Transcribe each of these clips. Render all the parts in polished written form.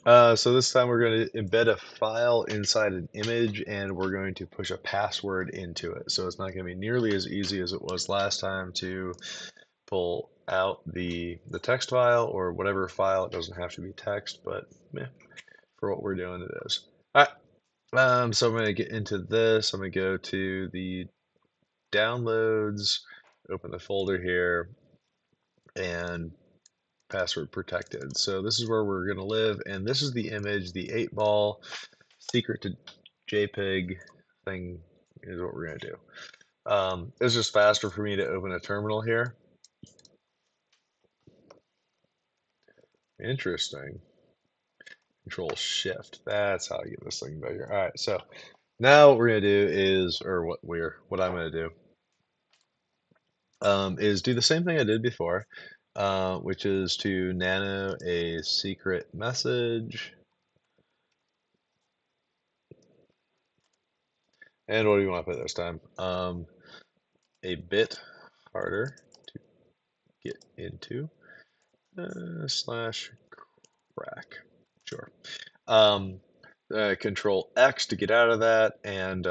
So this time we're going to embed a file inside an image and we're going to push a password into it. So it's not going to be nearly as easy as it was last time to pull out the text file or whatever file. It doesn't have to be text, but yeah, for what we're doing, it is. All right. So I'm going to get into this. I'm going to go to the downloads, open the folder here, and password protected. So this is where we're going to live, and this is the image, the 8-ball secret to JPEG thing is what we're going to do. It's just faster for me to open a terminal here. Interesting. Control Shift. That's how I get this thing bigger. All right, so now what we're going to do is, or what I'm going to do, is do the same thing I did before, which is to nano a secret message. And what do you want to put this time? A bit harder to get into. Slash crack. Sure. Um, Control X to get out of that, and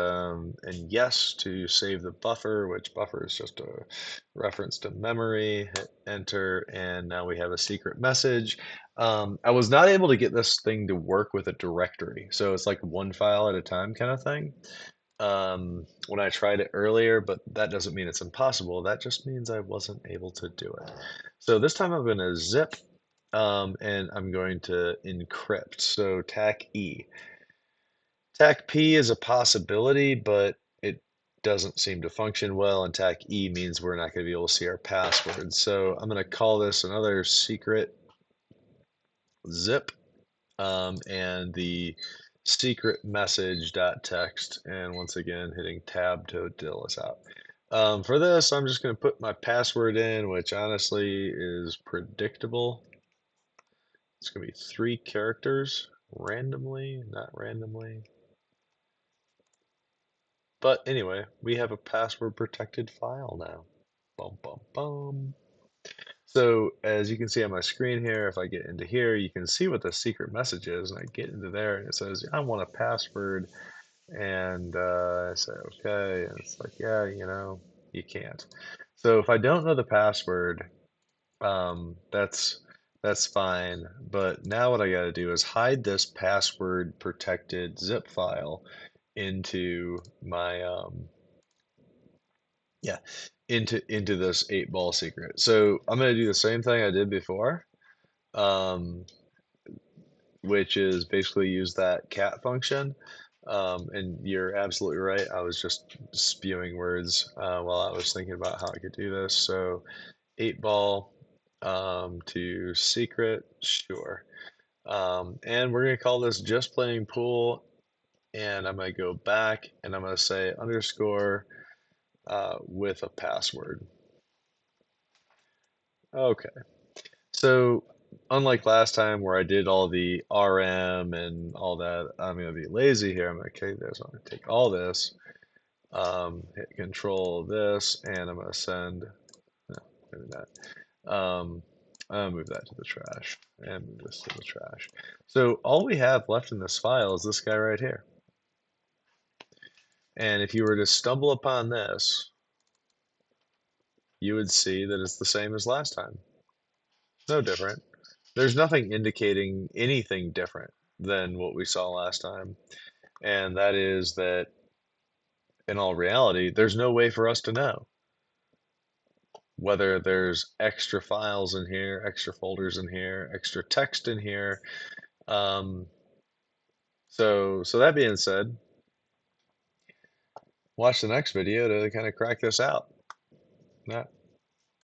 yes to save the buffer, which buffer is just a reference to memory. Hit enter, and now we have a secret message. I was not able to get this thing to work with a directory, so it's like one file at a time kind of thing. When I tried it earlier, but that doesn't mean it's impossible. That just means I wasn't able to do it. So this time I'm going to zip and I'm going to encrypt. So TAC E. TAC P is a possibility, but it doesn't seem to function well, and TAC E means we're not going to be able to see our password. So I'm going to call this another secret zip, and the secret message.txt, and once again hitting tab to deal this out. For this, I'm just going to put my password in, which honestly is predictable. It's going to be 3 characters randomly, not randomly. But anyway, we have a password protected file now. Bum, bum, bum. So as you can see on my screen here, if I get into here, you can see what the secret message is. And I get into there and it says, I want a password. And I say, okay. And it's like, yeah, you can't. So if I don't know the password, that's fine. But now what I got to do is hide this password protected zip file into my yeah, into this 8-ball secret. So I'm gonna do the same thing I did before, um, which is basically use that cat function. And you're absolutely right. I was just spewing words while I was thinking about how I could do this. So 8-ball to secret, sure. And we're gonna call this just playing pool. And I'm gonna go back and I'm gonna say underscore with a password. Okay. So unlike last time where I did all the RM and all that, I'm going to be lazy here. I'm going to take this. I'm going to take all this, hit control this, and I'm going to send, no, maybe not. I'll move that to the trash and move this to the trash. So all we have left in this file is this guy right here. And if you were to stumble upon this, you would see that it's the same as last time. No different. There's nothing indicating anything different than what we saw last time. And that is that in all reality, there's no way for us to know whether there's extra files in here, extra folders in here, extra text in here. Um, so that being said, watch the next video to kind of crack this out. Yeah.